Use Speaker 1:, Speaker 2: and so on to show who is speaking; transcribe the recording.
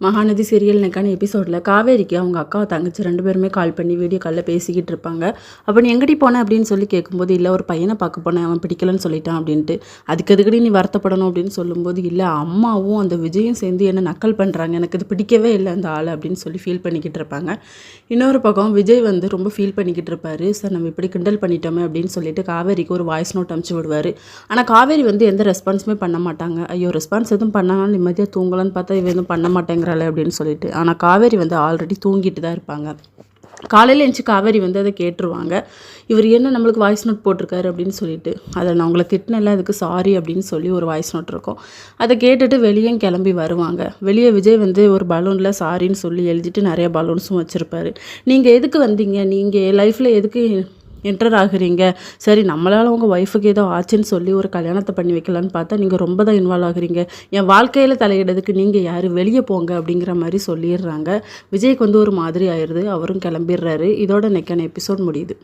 Speaker 1: Mahanadi serial நெக்கான எபிசோடில் காவேரிக்கு அவங்க அக்கா தங்கச்சி 2 பேருமே கால் பண்ணி வீடியோ காலில் பேசிக்கிட்டு இருப்பாங்க. அப்போ நீ எங்கடி போனேன் அப்படின்னு சொல்லி கேட்கும்போது, இல்லை ஒரு பையனை பார்க்க போனேன், அவன் பிடிக்கலன்னு சொல்லிட்டான் அப்படின்ட்டு. அதுக்கு எதுக்கடி நீ வருத்தப்படணும் அப்படின்னு சொல்லும்போது, இல்லை அம்மாவும் அந்த விஜயும் சேர்ந்து என்ன நக்கல் பண்ணுறாங்க, எனக்கு இது பிடிக்கவே இல்லை அந்த ஆள் அப்படின்னு சொல்லி ஃபீல் பண்ணிக்கிட்டு இருப்பாங்க. இன்னொரு பக்கம் விஜய் வந்து ரொம்ப ஃபீல் பண்ணிக்கிட்டு இருப்பாரு. சார் நம்ம இப்படி கிண்டல் பண்ணிட்டோமே அப்படின்னு சொல்லிட்டு காவேரிக்கு ஒரு வாய்ஸ் நோட் அனுப்பிச்சு விடுவார். ஆனால் காவேரி வந்து எந்த ரெஸ்பான்ஸுமே பண்ண மாட்டாங்க. ஐயோ ரெஸ்பான்ஸ் எதுவும் பண்ணாலும் நிம்மதியாக தூங்கலான்னு பார்த்தா இவ எதுவும் பண்ண மாட்டேங்கிறாளே அப்படின்னு சொல்லிட்டு. ஆனால் காவேரி வந்து ஆல்ரெடி தூங்கிட்டு தான் இருப்பாங்க. காலையில் எழுந்துச்சி காவேரி வந்து அதை கேட்டுருவாங்க. இவர் என்ன நம்மளுக்கு வாய்ஸ் நோட் போட்டிருக்காரு அப்படின்னு சொல்லிட்டு. அதை நான் உங்களை திட்டினல அதுக்கு சாரி அப்படின்னு சொல்லி ஒரு வாய்ஸ் நோட் இருக்கும். அதை கேட்டுட்டு வெளியே கிளம்பி வருவாங்க. வெளியே விஜய் வந்து ஒரு பலூனில் சாரின்னு சொல்லி எழுதிட்டு நிறைய பலூன்ஸும் வச்சுருப்பாரு. நீங்கள் எதுக்கு வந்தீங்க, நீங்கள் லைஃப்பில் எதுக்கு என்டர் ஆகுறீங்க, சரி நம்மளால் உங்கள் ஒய்ஃபுக்கு ஏதோ ஆச்சுன்னு சொல்லி ஒரு கல்யாணத்தை பண்ணி வைக்கலான்னு பார்த்தா நீங்கள் ரொம்ப தான் இன்வால்வ் ஆகுறீங்க, என் வாழ்க்கையில் தலையிடறதுக்கு நீங்கள் யார், வெளியே போங்க அப்படிங்கிற மாதிரி சொல்லிடுறாங்க. விஜய்க்கு வந்து ஒரு மாதிரி ஆயிடுது. அவரும் கிளம்பிடுறாரு. இதோட நெக்கான எபிசோட் முடியுது.